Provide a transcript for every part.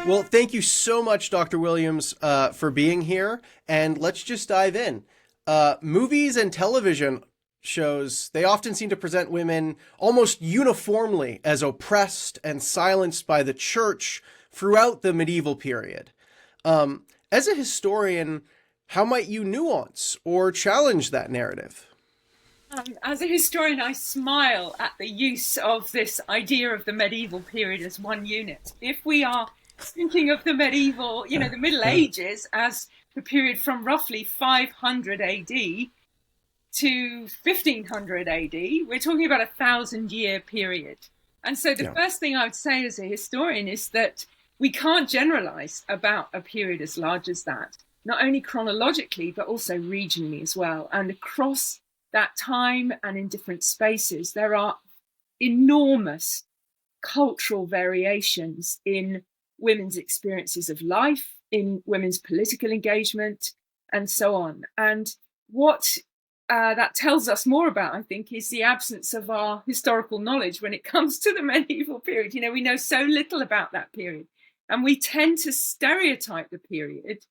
Well, thank you so much, Dr. Williams, for being here. And let's just dive in. Movies and television shows, they often seem to present women almost uniformly as oppressed and silenced by the church throughout the medieval period. As a historian, how might you nuance or challenge that narrative? As a historian, I smile at the use of this idea of the medieval period as one unit. If we are thinking of the medieval, the Middle Ages as the period from roughly 500 AD to 1500 AD, we're talking about 1,000-year period. And so the first thing I would say as a historian is that we can't generalize about a period as large as that, not only chronologically, but also regionally as well. And across that time and in different spaces, there are enormous cultural variations in women's experiences of life, in women's political engagement, and so on. And what that tells us more about, I think, is the absence of our historical knowledge when it comes to the medieval period. We know so little about that period, and we tend to stereotype the period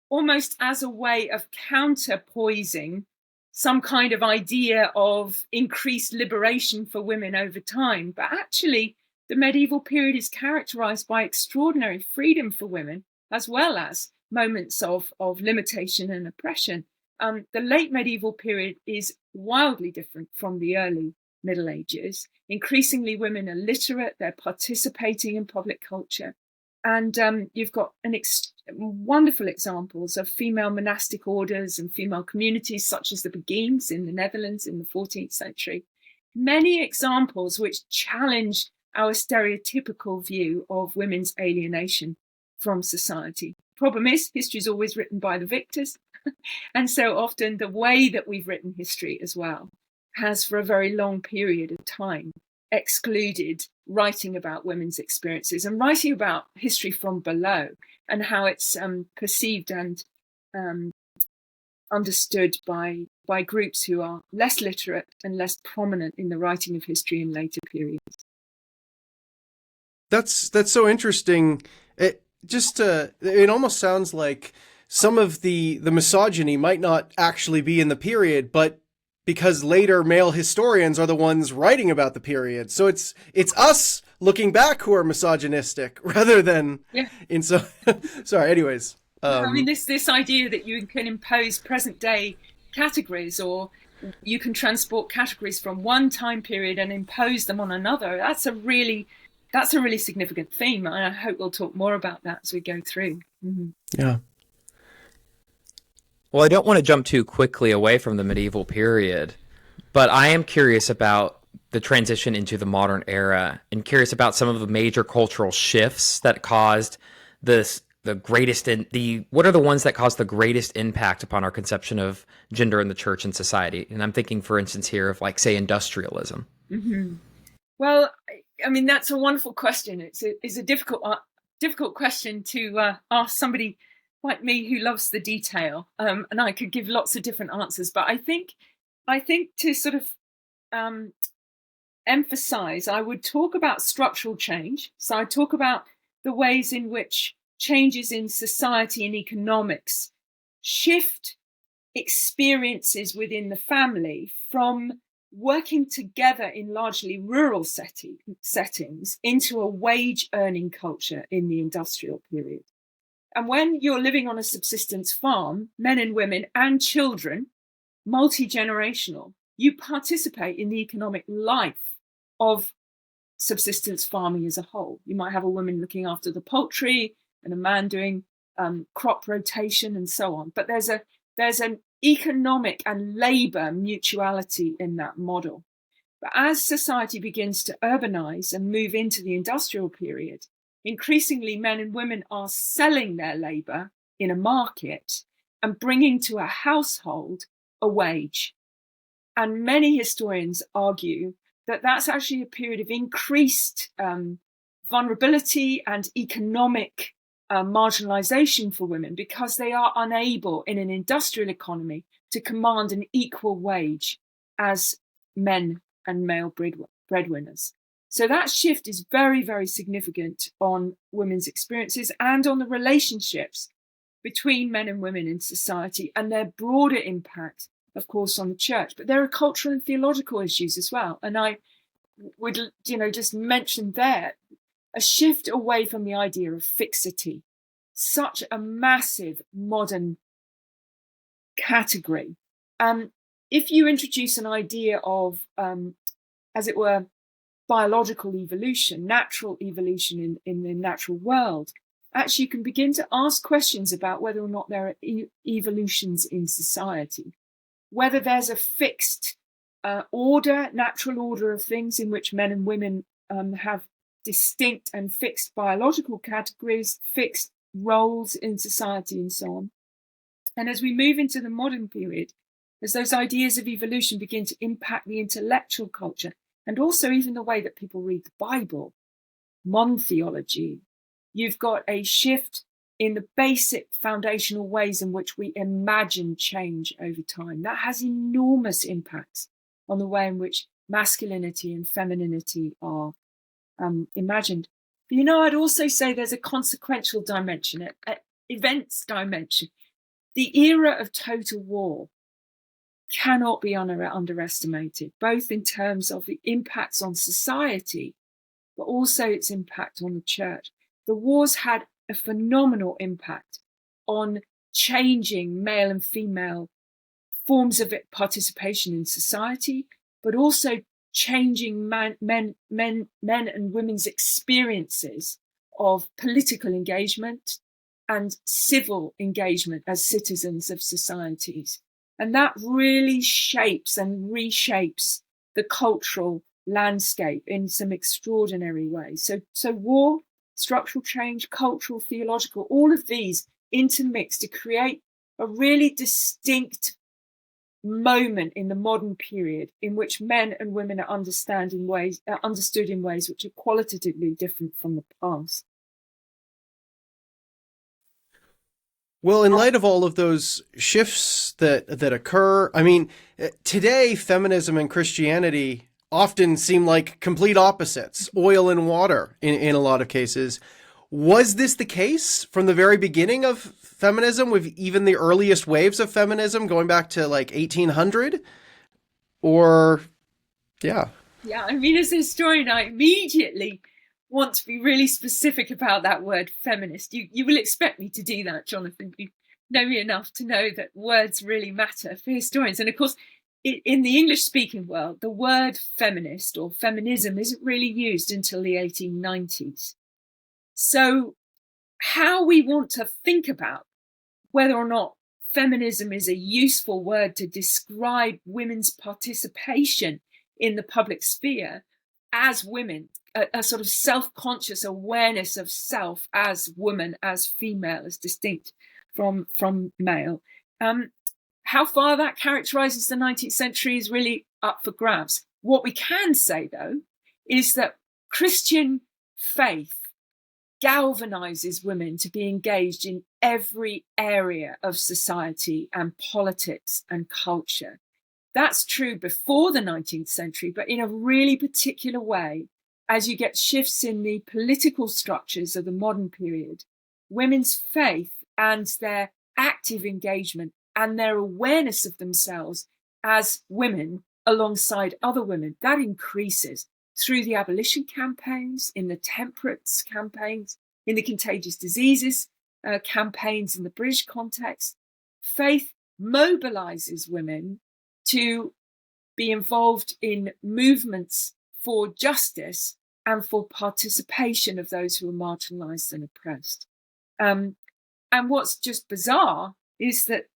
almost as a way of counterpoising some kind of idea of increased liberation for women over time. But actually, the medieval period is characterized by extraordinary freedom for women, as well as moments of limitation and oppression. The late medieval period is wildly different from the early Middle Ages. Increasingly, women are literate, they're participating in public culture. And you've got wonderful examples of female monastic orders and female communities, such as the Beguines in the Netherlands in the 14th century. Many examples which challenge our stereotypical view of women's alienation from society. Problem is, history is always written by the victors. And so often the way that we've written history as well has, for a very long period of time, excluded writing about women's experiences and writing about history from below and how it's perceived and understood by groups who are less literate and less prominent in the writing of history in later periods. That's so interesting. It almost sounds like some of the misogyny might not actually be in the period, but because later male historians are the ones writing about the period. So it's us looking back who are misogynistic rather than sorry, anyways. This idea that you can impose present day categories, or you can transport categories from one time period and impose them on another, that's a really significant theme. And I hope we'll talk more about that as we go through. Mm-hmm. Yeah. Well, I don't want to jump too quickly away from the medieval period, but I am curious about the transition into the modern era and curious about some of the major cultural shifts that caused what are the ones that caused the greatest impact upon our conception of gender in the church and society? And I'm thinking, for instance, here of say industrialism. Mm-hmm. Well, that's a wonderful question. It's a difficult question to ask somebody like me who loves the detail, and I could give lots of different answers. But I think to sort of emphasize, I would talk about structural change. So I talk about the ways in which changes in society and economics shift experiences within the family from working together in largely rural settings into a wage earning culture in the industrial period. And when you're living on a subsistence farm, men and women and children, multi-generational, you participate in the economic life of subsistence farming as a whole. You might have a woman looking after the poultry and a man doing crop rotation and so on. But there's an economic and labor mutuality in that model. But as society begins to urbanize and move into the industrial period, increasingly men and women are selling their labor in a market and bringing to a household a wage. And many historians argue that that's actually a period of increased vulnerability and economic marginalization for women, because they are unable in an industrial economy to command an equal wage as men and male breadwinners. So that shift is very, very significant on women's experiences and on the relationships between men and women in society, and their broader impact, of course, on the church. But there are cultural and theological issues as well. And I would, just mention there a shift away from the idea of fixity, such a massive modern category. If you introduce an idea of, as it were, biological evolution, natural evolution in the natural world, actually you can begin to ask questions about whether or not there are evolutions in society, whether there's a fixed natural order of things in which men and women have distinct and fixed biological categories, fixed roles in society, and so on. And as we move into the modern period, as those ideas of evolution begin to impact the intellectual culture, and also even the way that people read the Bible, modern theology, you've got a shift in the basic foundational ways in which we imagine change over time. That has enormous impacts on the way in which masculinity and femininity are imagined. But, I'd also say there's a consequential dimension, an events dimension. The era of total war cannot be underestimated, both in terms of the impacts on society, but also its impact on the church. The wars had a phenomenal impact on changing male and female forms of participation in society, but also changing men and women's experiences of political engagement and civil engagement as citizens of societies. And that really shapes and reshapes the cultural landscape in some extraordinary ways. So war, structural change, cultural, theological, all of these intermix to create a really distinct moment in the modern period in which men and women are understood in ways which are qualitatively different from the past. Well, in light of all of those shifts that occur, I mean, today feminism and Christianity often seem like complete opposites, oil and water in a lot of cases. Was this the case from the very beginning of feminism, with even the earliest waves of feminism going back to like 1800? Or, yeah. Yeah, I mean, as a historian, I immediately want to be really specific about that word feminist. You will expect me to do that, Jonathan. You know me enough to know that words really matter for historians. And of course, in the English-speaking world, the word feminist or feminism isn't really used until the 1890s. So how we want to think about whether or not feminism is a useful word to describe women's participation in the public sphere as women, a sort of self-conscious awareness of self as woman, as female, as distinct from male. How far that characterizes the 19th century is really up for grabs. What we can say, though, is that Christian faith galvanizes women to be engaged in every area of society and politics and culture. That's true before the 19th century, but in a really particular way, as you get shifts in the political structures of the modern period, women's faith and their active engagement and their awareness of themselves as women alongside other women, that increases through the abolition campaigns, in the temperance campaigns, in the contagious diseases campaigns in the British context. Faith mobilizes women to be involved in movements for justice and for participation of those who are marginalized and oppressed. And what's just bizarre is that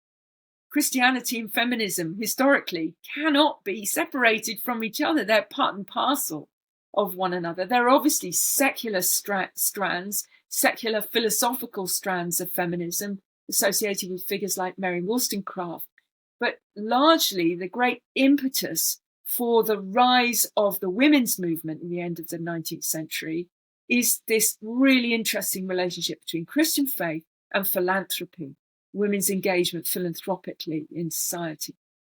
Christianity and feminism historically cannot be separated from each other. They're part and parcel of one another. There are obviously secular strands, secular philosophical strands of feminism associated with figures like Mary Wollstonecraft. But largely the great impetus for the rise of the women's movement in the end of the 19th century is this really interesting relationship between Christian faith and philanthropy, women's engagement philanthropically in society.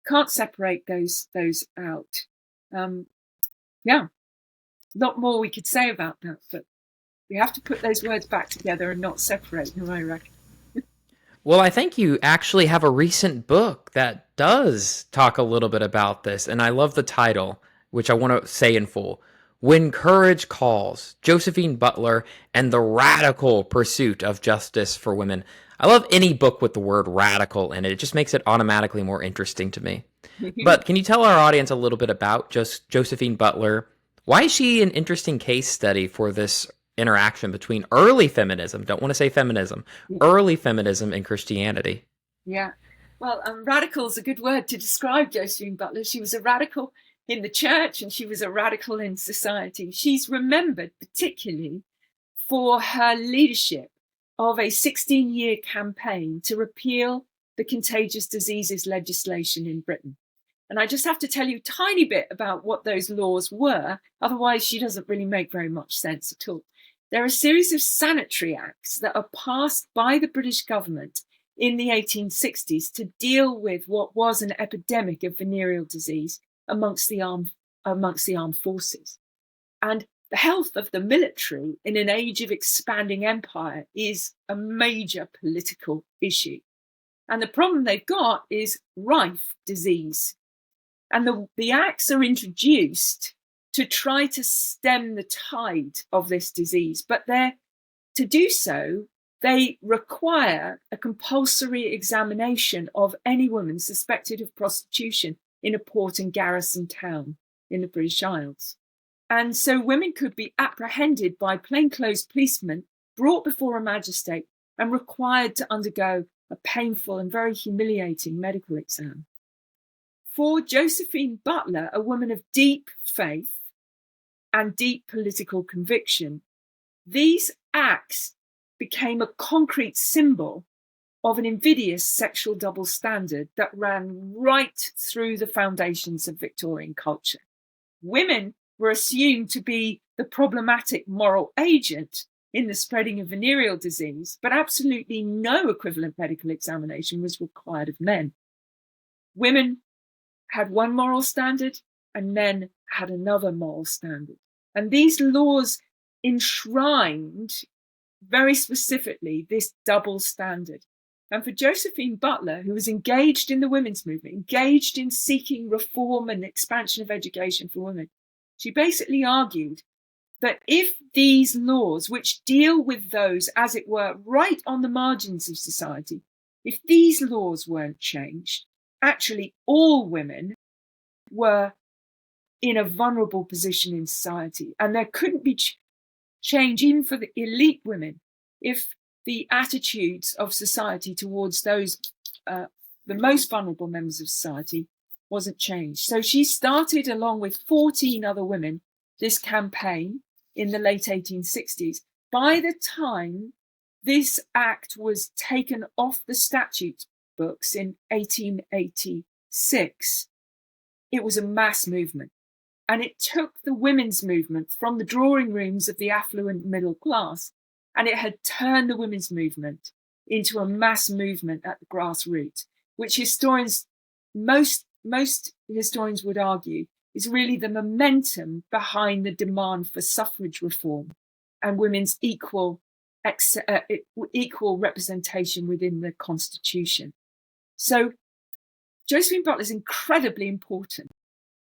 Can't separate those out. Yeah. lot more we could say about that, but we have to put those words back together and not separate them, I reckon. Well, I think you actually have a recent book that does talk a little bit about this, and I love the title, which I want to say in full. When Courage Calls, Josephine Butler and the Radical Pursuit of Justice for Women. I love any book with the word radical in it. It just makes it automatically more interesting to me. But can you tell our audience a little bit about Josephine Butler? Why is she an interesting case study for this interaction between early feminism, don't want to say feminism, early feminism and Christianity? Yeah. Well, radical is a good word to describe Josephine Butler. She was a radical in the church and she was a radical in society. She's remembered particularly for her leadership of a 16-year campaign to repeal the contagious diseases legislation in Britain. And I just have to tell you a tiny bit about what those laws were. Otherwise, she doesn't really make very much sense at all. There are a series of sanitary acts that are passed by the British government in the 1860s to deal with what was an epidemic of venereal disease amongst the armed forces. And the health of the military in an age of expanding empire is a major political issue. And the problem they've got is rife disease. And the acts are introduced to try to stem the tide of this disease. But to do so, they require a compulsory examination of any woman suspected of prostitution in a port and garrison town in the British Isles. And so women could be apprehended by plainclothes policemen, brought before a magistrate, and required to undergo a painful and very humiliating medical exam. For Josephine Butler, a woman of deep faith and deep political conviction, these acts became a concrete symbol of an invidious sexual double standard that ran right through the foundations of Victorian culture. Women were assumed to be the problematic moral agent in the spreading of venereal disease, but absolutely no equivalent medical examination was required of men. Women had one moral standard and men had another moral standard. And these laws enshrined very specifically this double standard. And for Josephine Butler, who was engaged in the women's movement, engaged in seeking reform and expansion of education for women, she basically argued that if these laws, which deal with those, as it were, right on the margins of society, if these laws weren't changed, actually all women were in a vulnerable position in society. And there couldn't be change even for the elite women if the attitudes of society towards those, the most vulnerable members of society, wasn't changed. So she started, along with 14 other women, this campaign in the late 1860s. By the time this act was taken off the statute books in 1886, it was a mass movement. And it took the women's movement from the drawing rooms of the affluent middle class, and it had turned the women's movement into a mass movement at the grassroots, which most historians would argue is really the momentum behind the demand for suffrage reform and women's equal representation within the Constitution. So Josephine Butler is incredibly important.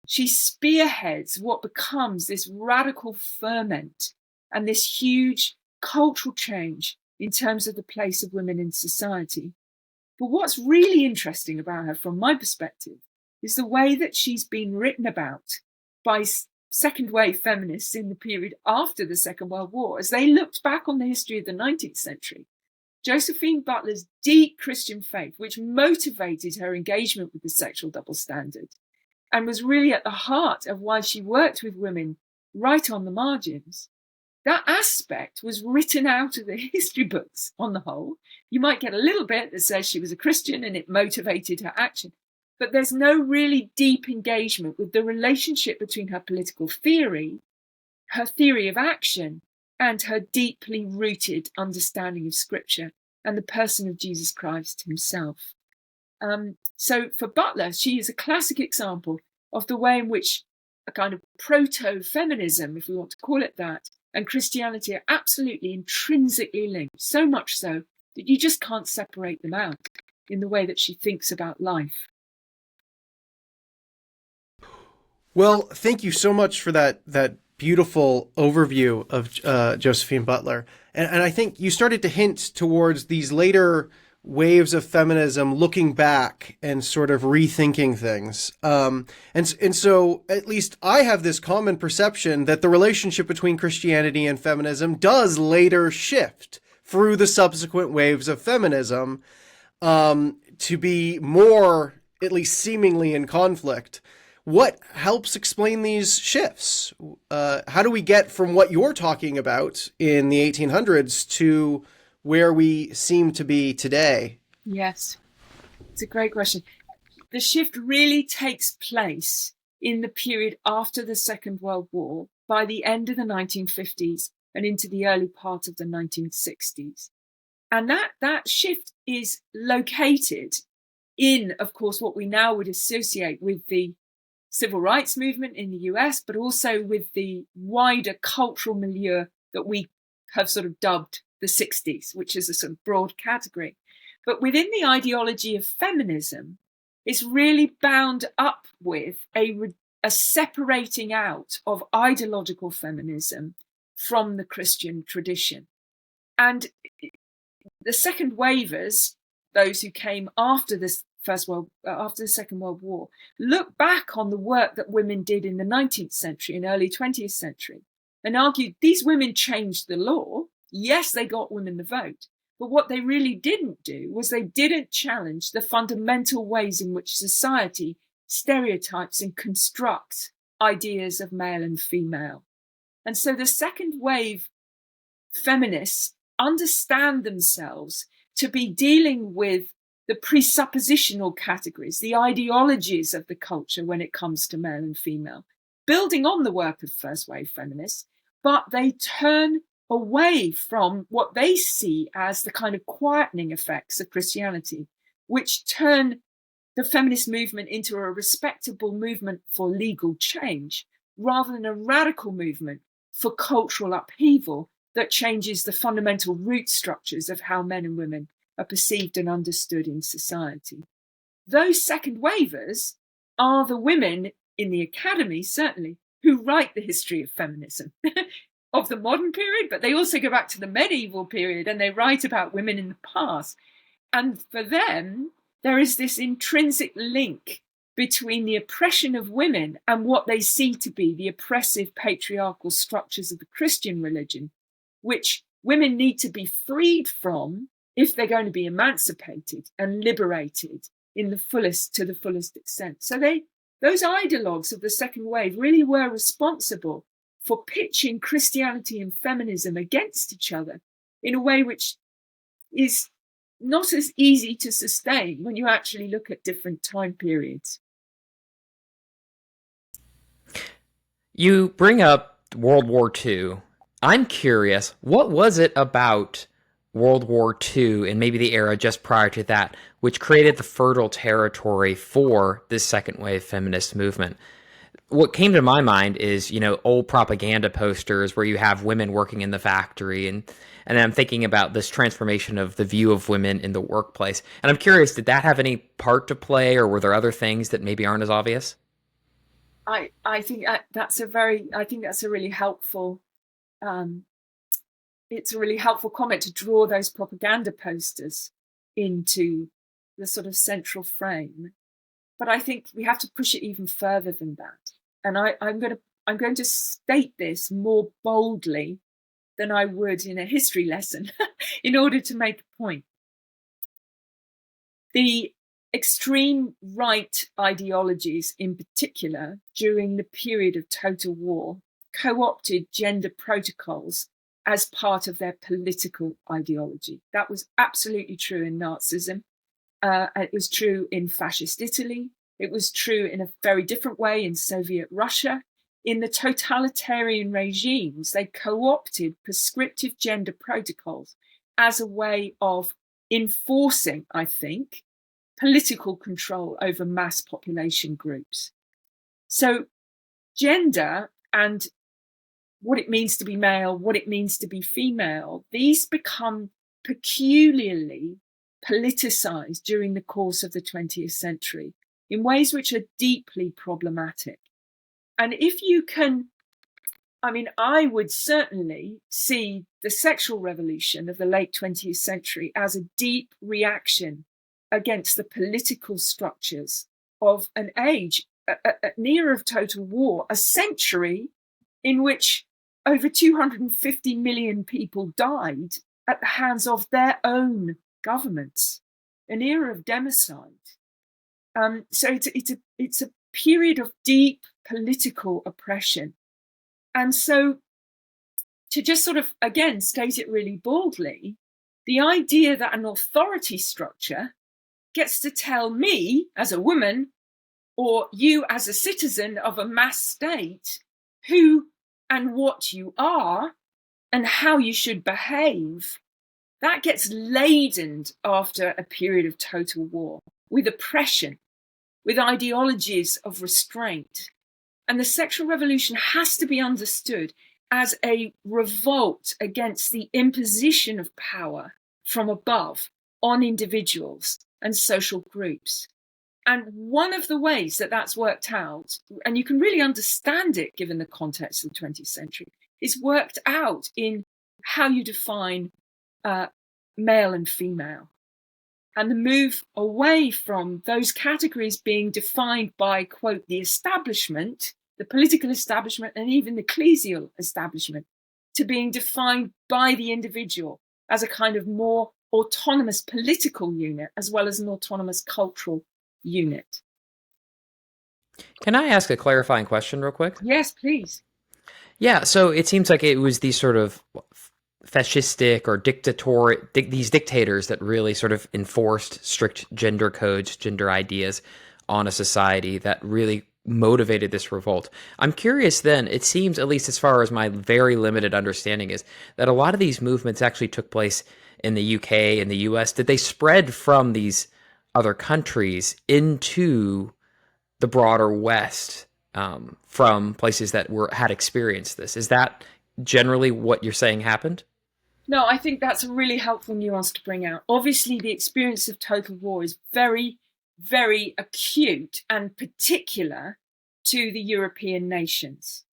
She spearheads what becomes this radical ferment and this huge cultural change in terms of the place of women in society. But what's really interesting about her, from my perspective, is the way that she's been written about by second wave feminists in the period after the Second World War. As they looked back on the history of the 19th century, Josephine Butler's deep Christian faith, which motivated her engagement with the sexual double standard, and was really at the heart of why she worked with women right on the margins, that aspect was written out of the history books on the whole. You might get a little bit that says she was a Christian and it motivated her action, but there's no really deep engagement with the relationship between her political theory, her theory of action, and her deeply rooted understanding of Scripture and the person of Jesus Christ himself. So for Butler, she is a classic example of the way in which a kind of proto-feminism, if we want to call it that, and Christianity are absolutely intrinsically linked, so much so that you just can't separate them out in the way that she thinks about life. Well, thank you so much for that beautiful overview of Josephine Butler. And I think you started to hint towards these later waves of feminism looking back and sort of rethinking things. And so at least I have this common perception that the relationship between Christianity and feminism does later shift through the subsequent waves of feminism to be more, at least seemingly, in conflict. What helps explain these shifts? How do we get from what you're talking about in the 1800s to where we seem to be today? Yes, it's a great question. The shift really takes place in the period after the Second World War, by the end of the 1950s and into the early part of the 1960s. And that shift is located in, of course, what we now would associate with the civil rights movement in the US, but also with the wider cultural milieu that we have sort of dubbed the 60s, which is a sort of broad category. But within the ideology of feminism, it's really bound up with a separating out of ideological feminism from the Christian tradition. And the second wavers, those who came after this after the Second World War, look back on the work that women did in the 19th century and early 20th century and argued these women changed the law. Yes, they got women the vote, but what they really didn't do was they didn't challenge the fundamental ways in which society stereotypes and constructs ideas of male and female. And so the second wave feminists understand themselves to be dealing with the presuppositional categories, the ideologies of the culture when it comes to male and female, building on the work of first wave feminists, but they turn away from what they see as the kind of quietening effects of Christianity, which turn the feminist movement into a respectable movement for legal change, rather than a radical movement for cultural upheaval that changes the fundamental root structures of how men and women are perceived and understood in society. Those second wavers are the women in the academy, certainly, who write the history of feminism of the modern period, but they also go back to the medieval period and they write about women in the past. And for them, there is this intrinsic link between the oppression of women and what they see to be the oppressive patriarchal structures of the Christian religion, which women need to be freed from if they're going to be emancipated and liberated to the fullest extent. So those ideologues of the second wave really were responsible for pitching Christianity and feminism against each other in a way which is not as easy to sustain when you actually look at different time periods. You bring up World War II. I'm curious, what was it about World War II and maybe the era just prior to that which created the fertile territory for this second wave feminist movement? What came to my mind is, old propaganda posters where you have women working in the factory, and I'm thinking about this transformation of the view of women in the workplace. And I'm curious, did that have any part to play, or were there other things that maybe aren't as obvious? I think that's a really helpful it's a really helpful comment to draw those propaganda posters into the sort of central frame. But I think we have to push it even further than that. And I'm going to state this more boldly than I would in a history lesson in order to make a point. The extreme right ideologies in particular during the period of total war co-opted gender protocols as part of their political ideology. That was absolutely true in Nazism. It was true in fascist Italy. It was true in a very different way in Soviet Russia. In the totalitarian regimes, they co-opted prescriptive gender protocols as a way of enforcing, I think, political control over mass population groups. So gender and what it means to be male, what it means to be female, these become peculiarly politicized during the course of the 20th century in ways which are deeply problematic. And if you can, I mean, I would certainly see the sexual revolution of the late 20th century as a deep reaction against the political structures of an age, an era of total war, a century in which over 250 million people died at the hands of their own governments, an era of democide. So it's a period of deep political oppression. And so to just sort of, again, state it really baldly, the idea that an authority structure gets to tell me as a woman or you as a citizen of a mass state who and what you are and how you should behave, that gets laden after a period of total war with oppression, with ideologies of restraint. And the sexual revolution has to be understood as a revolt against the imposition of power from above on individuals and social groups. And one of the ways that that's worked out, and you can really understand it given the context of the 20th century, is worked out in how you define male and female. And the move away from those categories being defined by, quote, the establishment, the political establishment, and even the ecclesial establishment, to being defined by the individual as a kind of more autonomous political unit, as well as an autonomous cultural unit. Can I ask a clarifying question real quick? Yes, please. Yeah, so it seems like it was these sort of fascistic or these dictators that really sort of enforced strict gender codes, gender ideas on a society that really motivated this revolt. I'm curious then, it seems, at least as far as my very limited understanding is, that a lot of these movements actually took place in the UK and the US. Did they spread from these other countries into the broader West from places that had experienced this? Is that generally what you're saying happened? No, I think that's a really helpful nuance to bring out. Obviously, the experience of total war is very, very acute and particular to the European nations.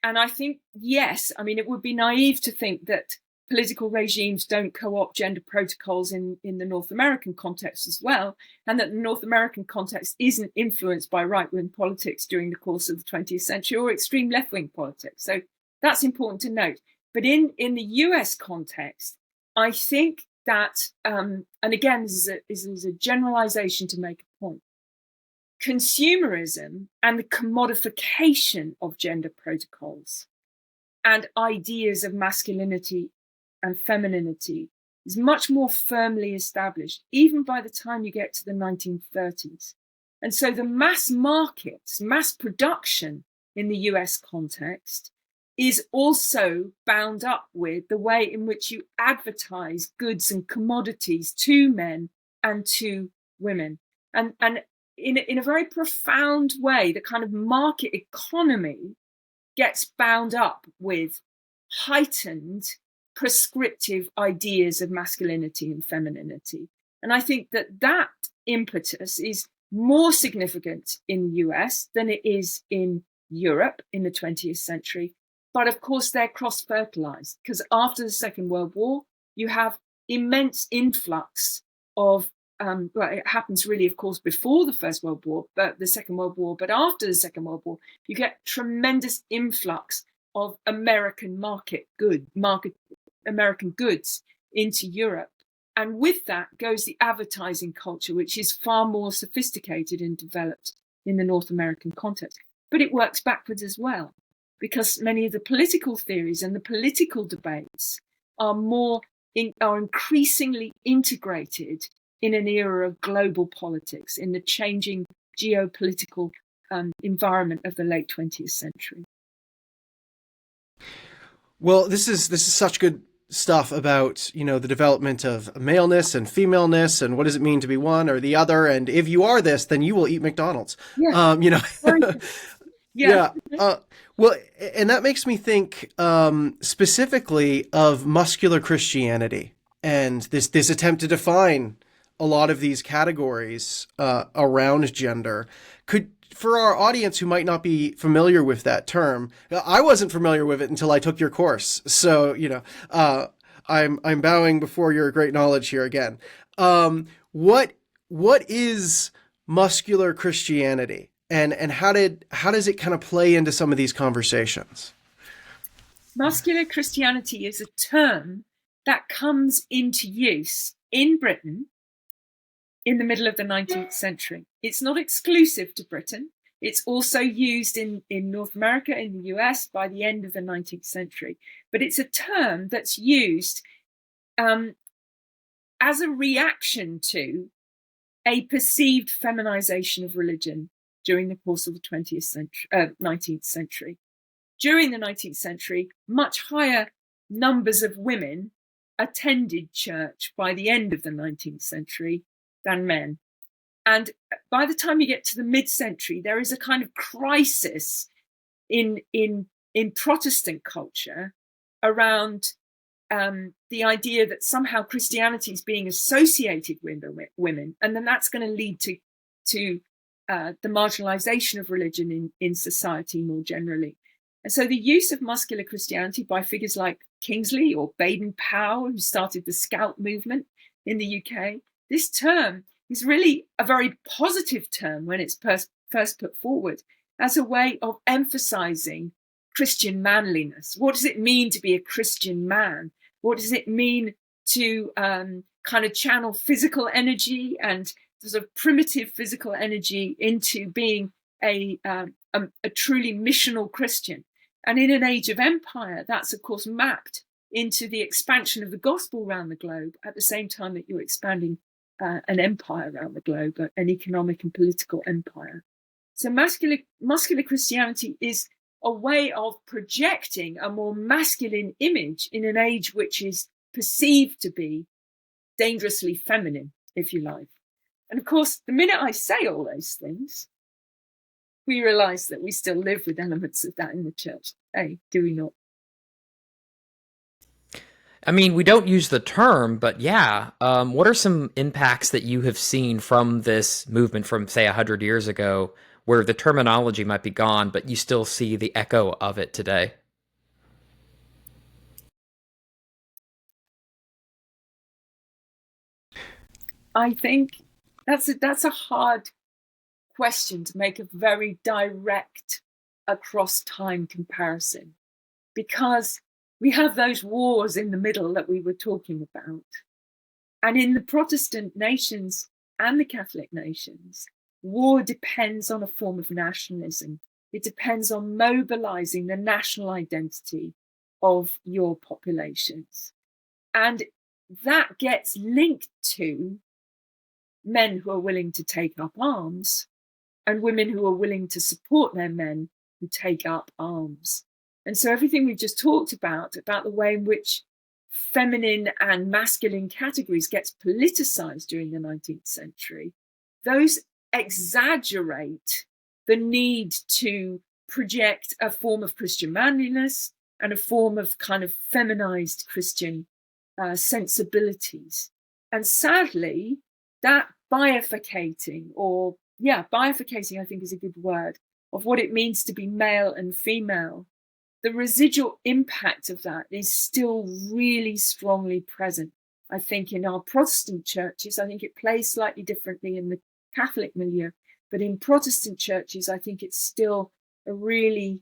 And I think, yes, I mean, it would be naive to think that political regimes don't co-opt gender protocols in the North American context as well, and that the North American context isn't influenced by right-wing politics during the course of the 20th century or extreme left-wing politics. So that's important to note. But in the US context, I think that, and again, this is a generalization to make a point, consumerism and the commodification of gender protocols and ideas of masculinity and femininity is much more firmly established, even by the time you get to the 1930s. And so the mass markets, mass production in the US context is also bound up with the way in which you advertise goods and commodities to men and to women. And in a very profound way, the kind of market economy gets bound up with heightened prescriptive ideas of masculinity and femininity. And I think that impetus is more significant in the US than it is in Europe in the 20th century. But of course, they're cross-fertilized, because after the Second World War, you have immense influx of, well, it happens really, of course, before the First World War, but the Second World War, but after the Second World War, you get tremendous influx of American American goods into Europe. And with that goes the advertising culture, which is far more sophisticated and developed in the North American context. But it works backwards as well, because many of the political theories and the political debates are increasingly integrated in an era of global politics, in the changing geopolitical environment of the late 20th century. Well, this is such good stuff about, the development of maleness and femaleness and what does it mean to be one or the other. And if you are this, then you will eat McDonald's. Yeah. Yeah. Well, and that makes me think specifically of muscular Christianity and this attempt to define a lot of these categories around gender. Could For our audience who might not be familiar with that term, I wasn't familiar with it until I took your course. So I'm bowing before your great knowledge here again. What is muscular Christianity, and how does it kind of play into some of these conversations? Muscular Christianity is a term that comes into use in Britain in the middle of the 19th century. It's not exclusive to Britain. It's also used in North America, in the US, by the end of the 19th century. But it's a term that's used as a reaction to a perceived feminization of religion during the course of the 19th century. During the 19th century, much higher numbers of women attended church by the end of the 19th century than men. And by the time you get to the mid-century, there is a kind of crisis in Protestant culture around the idea that somehow Christianity is being associated with women, and then that's going to lead to the marginalization of religion in society more generally. And so the use of muscular Christianity by figures like Kingsley or Baden-Powell, who started the Scout movement in the UK, this term is really a very positive term when it's first put forward as a way of emphasizing Christian manliness. What does it mean to be a Christian man? What does it mean to kind of channel physical energy and sort of primitive physical energy into being a truly missional Christian? And in an age of empire, that's of course mapped into the expansion of the gospel around the globe at the same time that you're expanding an empire around the globe, an economic and political empire. So muscular Christianity is a way of projecting a more masculine image in an age which is perceived to be dangerously feminine, if you like. And of course, the minute I say all those things, we realize that we still live with elements of that in the church today, do we not? I mean, we don't use the term, but yeah. What are some impacts that you have seen from this movement from, say, 100 years ago, where the terminology might be gone, but you still see the echo of it today? I think that's a hard question to make a very direct across time comparison, because we have those wars in the middle that we were talking about. And in the Protestant nations and the Catholic nations, war depends on a form of nationalism. It depends on mobilizing the national identity of your populations. And that gets linked to men who are willing to take up arms and women who are willing to support their men who take up arms. And so everything we've just talked about the way in which feminine and masculine categories gets politicized during the 19th century, those exaggerate the need to project a form of Christian manliness and a form of kind of feminized Christian sensibilities. And sadly, that bifurcating, I think is a good word, of what it means to be male and female, the residual impact of that is still really strongly present. I think in our Protestant churches, I think it plays slightly differently in the Catholic milieu, but in Protestant churches, I think it's still a really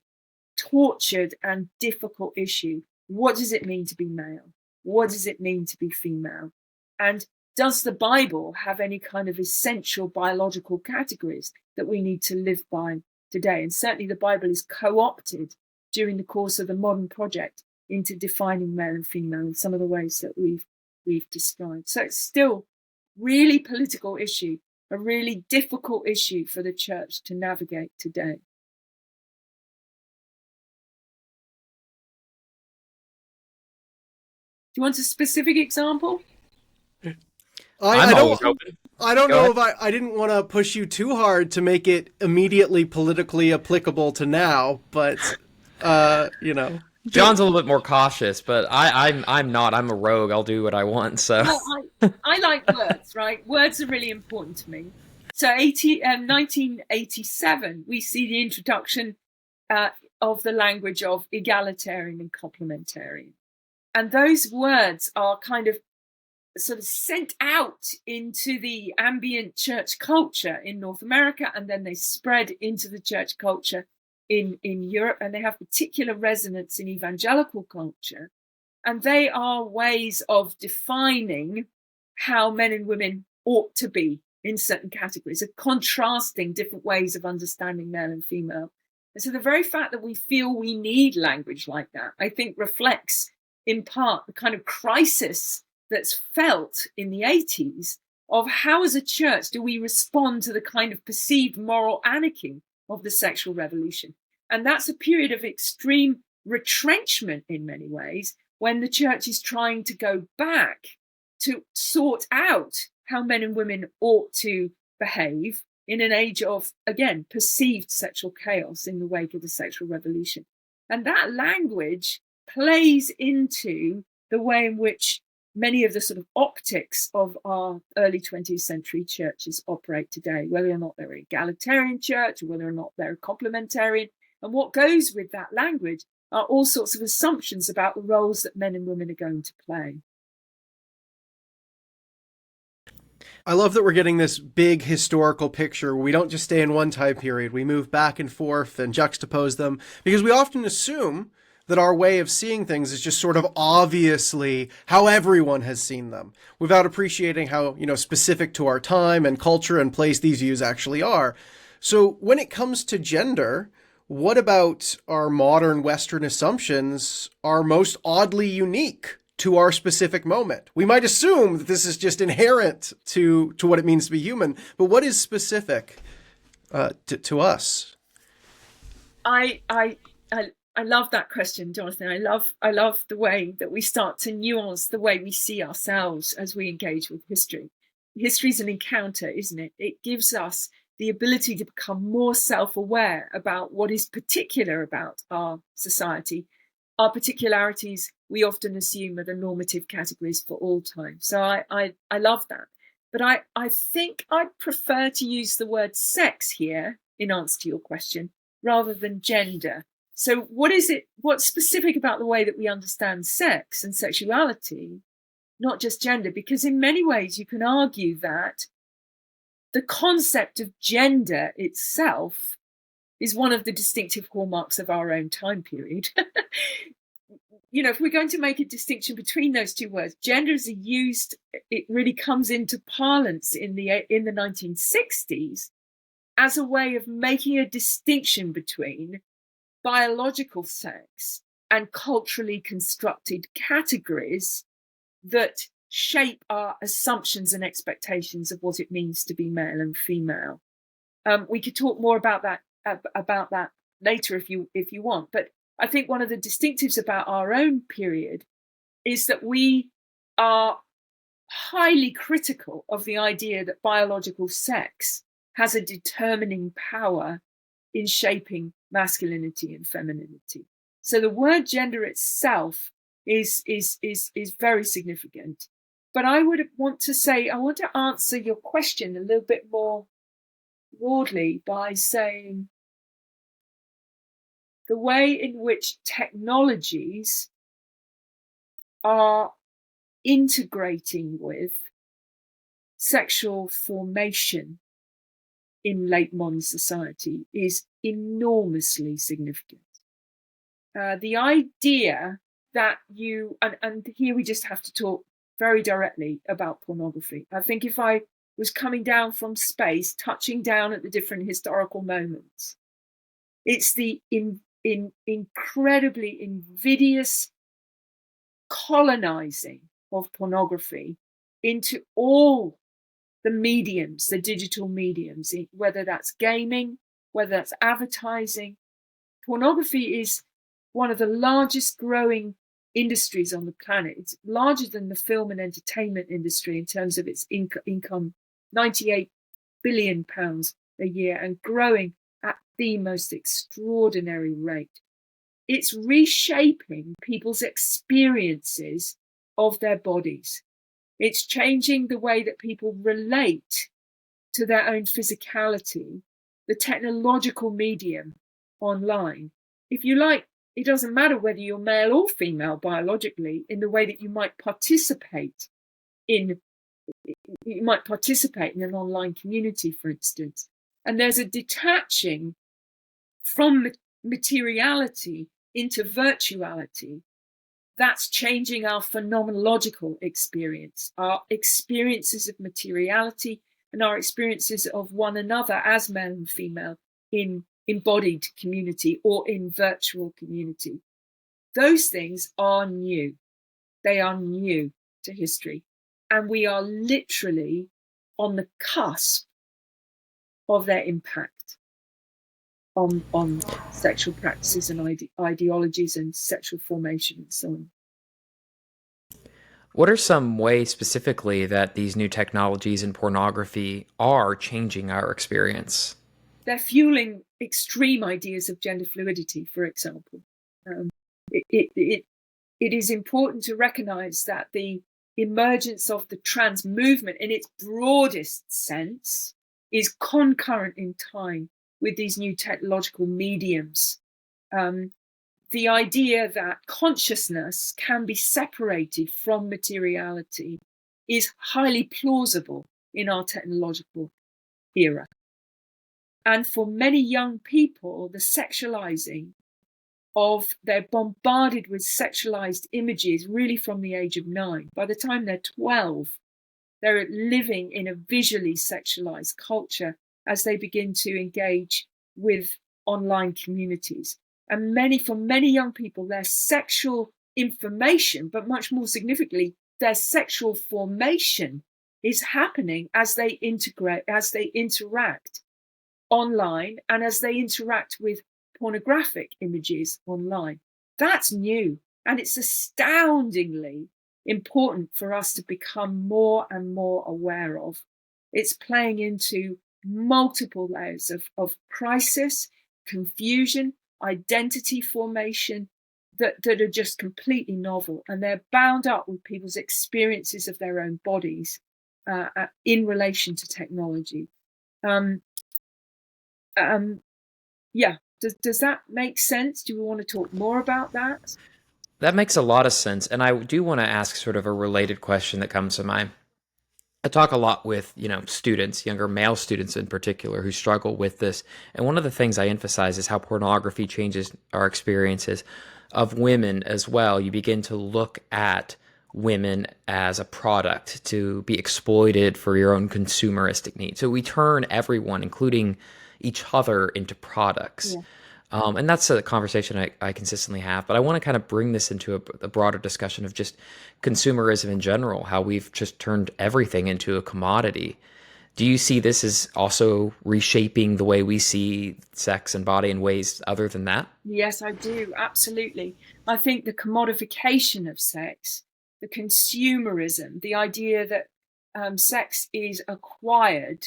tortured and difficult issue. What does it mean to be male? What does it mean to be female? And does the Bible have any kind of essential biological categories that we need to live by today? And certainly the Bible is co-opted during the course of the modern project into defining male and female in some of the ways that we've described. So it's still really political issue, a really difficult issue for the church to navigate today. Do you want a specific example? I'm always open. I don't Go know ahead. if I didn't want to push you too hard to make it immediately politically applicable to now, but you know. John's a little bit more cautious, but I'm not. I'm a rogue. I'll do what I want. So Well, I like words, right? Words are really important to me. So 1987, we see the introduction of the language of egalitarian and complementarian. And those words are kind of sort of sent out into the ambient church culture in North America, and then they spread into the church culture in Europe, and they have particular resonance in evangelical culture. And they are ways of defining how men and women ought to be in certain categories, of contrasting different ways of understanding male and female. And so the very fact that we feel we need language like that, I think reflects in part the kind of crisis that's felt in the 80s of how as a church do we respond to the kind of perceived moral anarchy of the sexual revolution. And that's a period of extreme retrenchment in many ways, when the church is trying to go back to sort out how men and women ought to behave in an age of, again, perceived sexual chaos in the wake of the sexual revolution. And that language plays into the way in which many of the sort of optics of our early 20th century churches operate today, whether or not they're an egalitarian church or whether or not they're a complementarian. And what goes with that language are all sorts of assumptions about the roles that men and women are going to play. I love that we're getting this big historical picture where we don't just stay in one time period. We move back and forth and juxtapose them, because we often assume that our way of seeing things is just sort of obviously how everyone has seen them, without appreciating how, specific to our time and culture and place these views actually are. So when it comes to gender, what about our modern Western assumptions are most oddly unique to our specific moment? We might assume that this is just inherent to what it means to be human, but what is specific to us? I love that question, Jonathan. I love the way that we start to nuance the way we see ourselves as we engage with history. History is an encounter, isn't it? It gives us the ability to become more self-aware about what is particular about our society. Our particularities, we often assume, are the normative categories for all time. So I love that. But I think I'd prefer to use the word sex here in answer to your question rather than gender. So what's specific about the way that we understand sex and sexuality, not just gender? Because in many ways you can argue that the concept of gender itself is one of the distinctive hallmarks of our own time period. If we're going to make a distinction between those two words, gender is used, it really comes into parlance in the 1960s as a way of making a distinction between biological sex and culturally constructed categories that shape our assumptions and expectations of what it means to be male and female. We could talk more about that later if you want, but I think one of the distinctives about our own period is that we are highly critical of the idea that biological sex has a determining power in shaping masculinity and femininity. So the word gender itself is very significant. But I want to answer your question a little bit more broadly by saying the way in which technologies are integrating with sexual formation in late modern society is enormously significant. The idea that and here we just have to talk very directly about pornography. I think if I was coming down from space, touching down at the different historical moments, it's the incredibly invidious colonizing of pornography into all the mediums, the digital mediums, whether that's gaming, whether that's advertising. Pornography is one of the largest growing industries on the planet. It's larger than the film and entertainment industry in terms of its income £98 billion a year and growing at the most extraordinary rate. It's reshaping people's experiences of their bodies. It's changing the way that people relate to their own physicality, the technological medium online. If you like, it doesn't matter whether you're male or female biologically in the way that you might participate in an online community, for instance. And there's a detaching from materiality into virtuality that's changing our phenomenological experience, our experiences of materiality and our experiences of one another as male and female in embodied community or in virtual community. Those things are new. They are new to history. And we are literally on the cusp of their impact on sexual practices and ideologies and sexual formation and so on. What are some ways specifically that these new technologies and pornography are changing our experience? They're fueling extreme ideas of gender fluidity, for example. It is important to recognize that the emergence of the trans movement in its broadest sense is concurrent in time with these new technological mediums. The idea that consciousness can be separated from materiality is highly plausible in our technological era. And for many young people, the sexualizing of, they're bombarded with sexualized images really from the age of 9. By the time they're 12, they're living in a visually sexualized culture as they begin to engage with online communities. And for many young people, their sexual information, but much more significantly, their sexual formation is happening as they interact online and as they interact with pornographic images online. That's new, and it's astoundingly important for us to become more and more aware of. It's playing into multiple layers of crisis, confusion, identity formation that are just completely novel, and they're bound up with people's experiences of their own bodies in relation to technology. Does that make sense? Do we want to talk more about that? That makes a lot of sense. And I do want to ask sort of a related question that comes to mind. I talk a lot with, students, younger male students in particular, who struggle with this. And one of the things I emphasize is how pornography changes our experiences of women as well. You begin to look at women as a product to be exploited for your own consumeristic needs. So we turn everyone, including each other, into products. Yeah. And that's a conversation I consistently have. But I want to kind of bring this into a broader discussion of just consumerism in general, how we've just turned everything into a commodity. Do you see this as also reshaping the way we see sex and body in ways other than that? Yes, I do. Absolutely. I think the commodification of sex, the consumerism, the idea that sex is acquired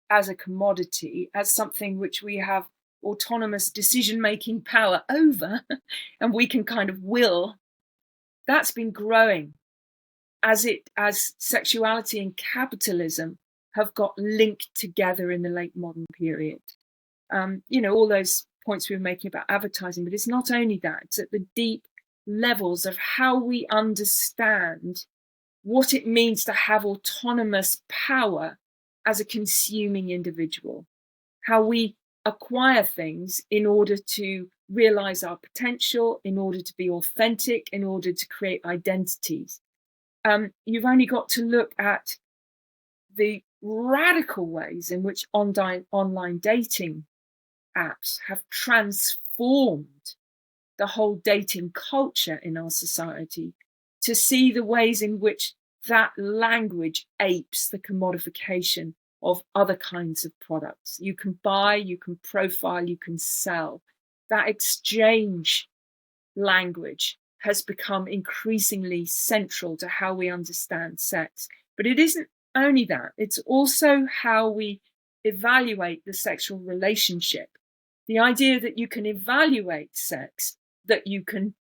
as a commodity, as something which we have autonomous decision-making power over and we can kind of will, that's been growing as sexuality and capitalism have got linked together in the late modern period. All those points we were making about advertising, but it's not only that, it's at the deep levels of how we understand what it means to have autonomous power as a consuming individual, how we acquire things in order to realize our potential, in order to be authentic, in order to create identities. You've only got to look at the radical ways in which online dating apps have transformed the whole dating culture in our society to see the ways in which that language apes the commodification of other kinds of products. You can buy, you can profile, you can sell. That exchange language has become increasingly central to how we understand sex. But it isn't only that, it's also how we evaluate the sexual relationship. The idea that you can evaluate sex, that you can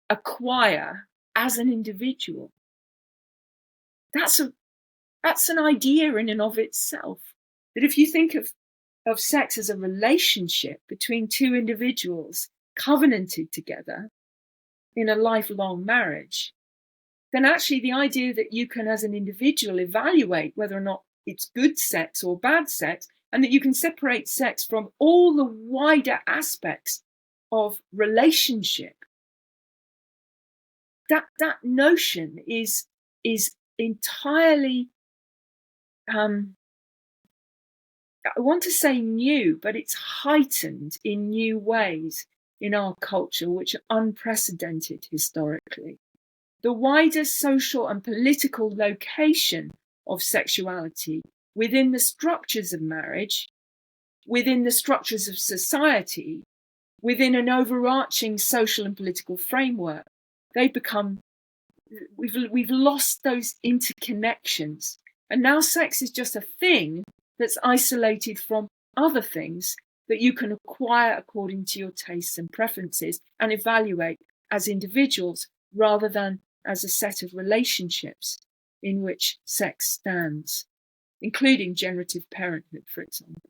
acquire as an individual. That's an idea in and of itself. That if you think of sex as a relationship between two individuals covenanted together in a lifelong marriage, then actually the idea that you can, as an individual, evaluate whether or not it's good sex or bad sex, and that you can separate sex from all the wider aspects of relationship, that notion is entirely, I want to say new, but it's heightened in new ways in our culture, which are unprecedented historically. The wider social and political location of sexuality within the structures of marriage, within the structures of society, within an overarching social and political framework, they become, we've lost those interconnections. And now sex is just a thing that's isolated from other things that you can acquire according to your tastes and preferences and evaluate as individuals rather than as a set of relationships in which sex stands, including generative parenthood, for example.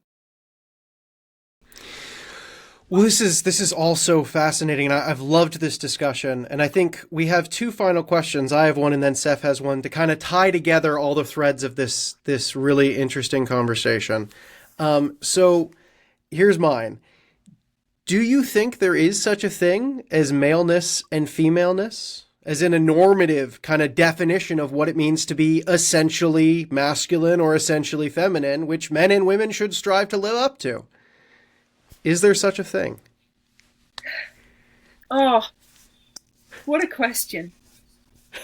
Well, this is all so fascinating, and I've loved this discussion. And I think we have two final questions. I have one, and then Seth has one, to kind of tie together all the threads of this really interesting conversation. So here's mine. Do you think there is such a thing as maleness and femaleness, as in a normative kind of definition of what it means to be essentially masculine or essentially feminine, which men and women should strive to live up to? Is there such a thing? Oh, what a question.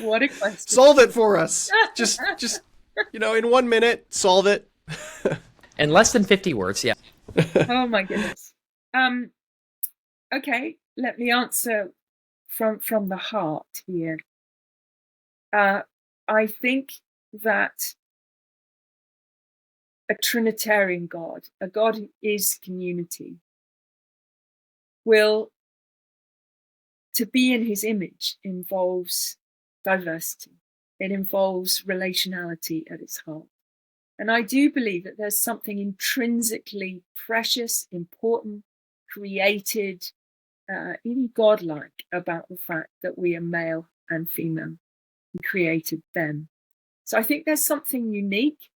What a question. Solve it for us. Just in 1 minute, solve it. In less than 50 words, yeah. Oh my goodness. Okay, let me answer from the heart here. I think that a Trinitarian God, a God who is community, to be in his image involves diversity. It involves relationality at its heart. And I do believe that there's something intrinsically precious, important, created, even godlike about the fact that we are male and female. We created them. So I think there's something unique.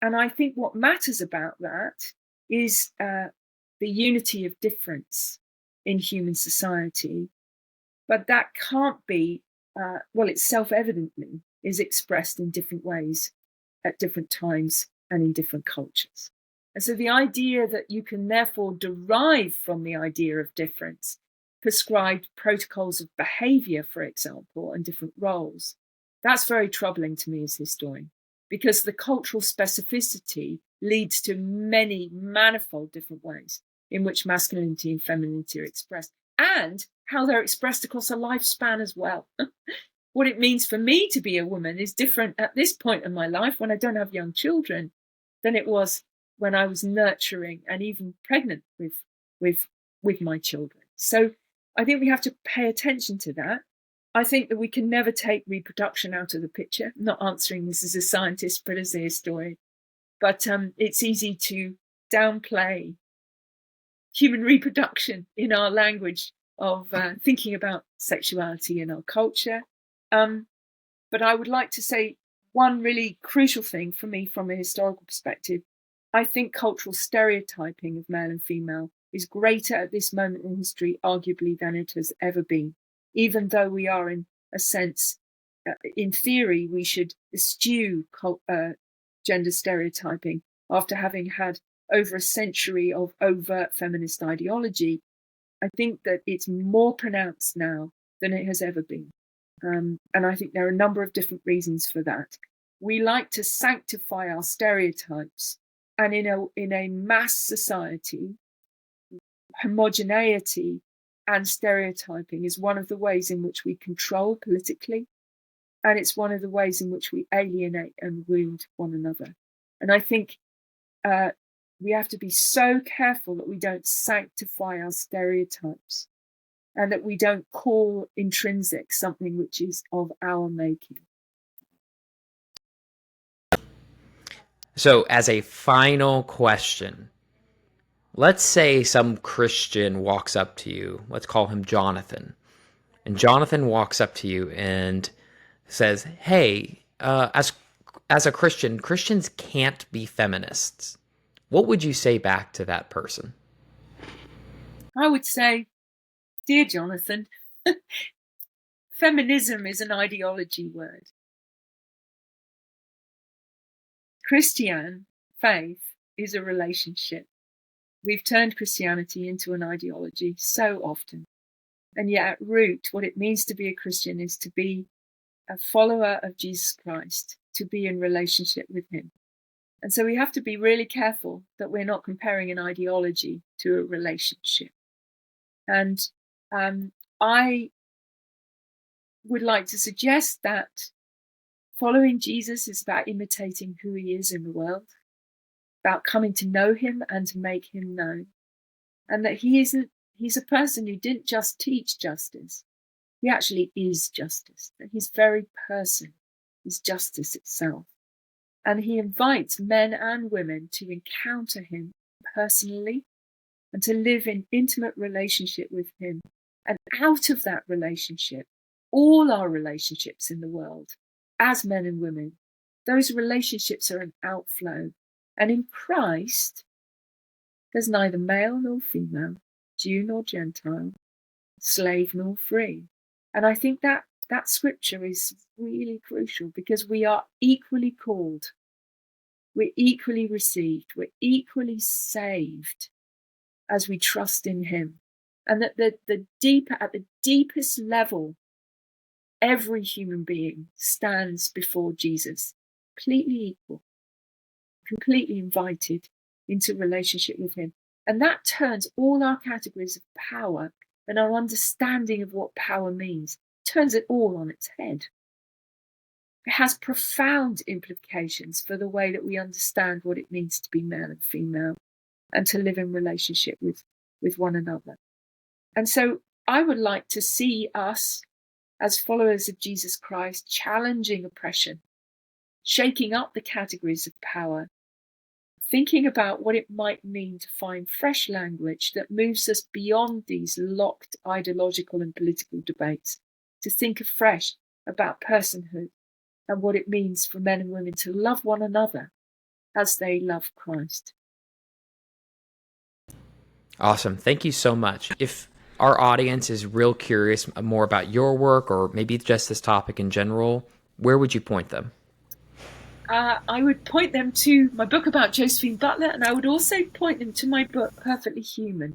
And I think what matters about that is the unity of difference in human society. But that can't be, it self-evidently is expressed in different ways at different times and in different cultures. And so the idea that you can therefore derive from the idea of difference prescribed protocols of behavior, for example, and different roles, that's very troubling to me as a historian, because the cultural specificity leads to many manifold different ways in which masculinity and femininity are expressed, and how they're expressed across a lifespan as well. What it means for me to be a woman is different at this point in my life, when I don't have young children, than it was when I was nurturing and even pregnant with my children. So I think we have to pay attention to that. I think that we can never take reproduction out of the picture. I'm not answering this as a scientist, but as a historian. But it's easy to downplay human reproduction in our language of thinking about sexuality in our culture. But I would like to say one really crucial thing for me from a historical perspective. I think cultural stereotyping of male and female is greater at this moment in history, arguably, than it has ever been. Even though we are, in a sense, in theory, we should eschew gender stereotyping after having had over a century of overt feminist ideology. I think that it's more pronounced now than it has ever been. And I think there are a number of different reasons for that. We like to sanctify our stereotypes. And in a mass society, homogeneity and stereotyping is one of the ways in which we control politically. And it's one of the ways in which we alienate and wound one another. And I think we have to be so careful that we don't sanctify our stereotypes and that we don't call intrinsic something which is of our making. So, as a final question, let's say some Christian walks up to you. Let's call him Jonathan. And Jonathan walks up to you and says, hey, as a Christian, Christians can't be feminists. What would you say back to that person? I would say, dear Jonathan, feminism is an ideology word. Christian faith is a relationship. We've turned Christianity into an ideology so often. And yet at root, what it means to be a Christian is to be a follower of Jesus Christ, to be in relationship with him. And so we have to be really careful that we're not comparing an ideology to a relationship. And I would like to suggest that following Jesus is about imitating who he is in the world, about coming to know him and to make him known. And that he's a person who didn't just teach justice, he actually is justice. That his very person is justice itself. And he invites men and women to encounter him personally and to live in intimate relationship with him. And out of that relationship, all our relationships in the world, as men and women, those relationships are an outflow. And in Christ, there's neither male nor female, Jew nor Gentile, slave nor free. And I think that scripture is really crucial because we are equally called, we're equally received, we're equally saved as we trust in him. And that at the deepest level, every human being stands before Jesus, completely equal, completely invited into relationship with him. And that turns all our categories of power and our understanding of what power means, turns it all on its head. It has profound implications for the way that we understand what it means to be male and female and to live in relationship with one another. And so I would like to see us as followers of Jesus Christ challenging oppression, shaking up the categories of power, thinking about what it might mean to find fresh language that moves us beyond these locked ideological and political debates, to think afresh about personhood and what it means for men and women to love one another as they love Christ. Awesome. Thank you so much. If our audience is real curious more about your work or maybe just this topic in general, where would you point them? I would point them to my book about Josephine Butler, and I would also point them to my book, Perfectly Human,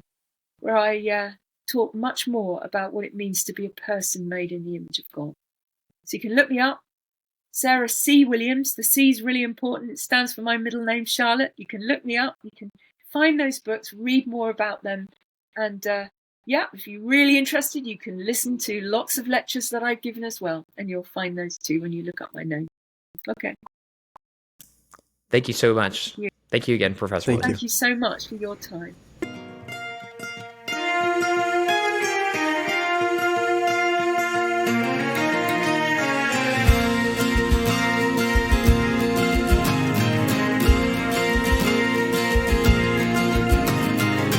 where I talk much more about what it means to be a person made in the image of God. So you can look me up, Sarah C. Williams. The C is really important. It stands for my middle name, Charlotte. You can look me up. You can find those books, read more about them. And if you're really interested, you can listen to lots of lectures that I've given as well. And you'll find those too when you look up my name. Okay. Thank you so much. Thank you again, Professor. Thank you so much for your time.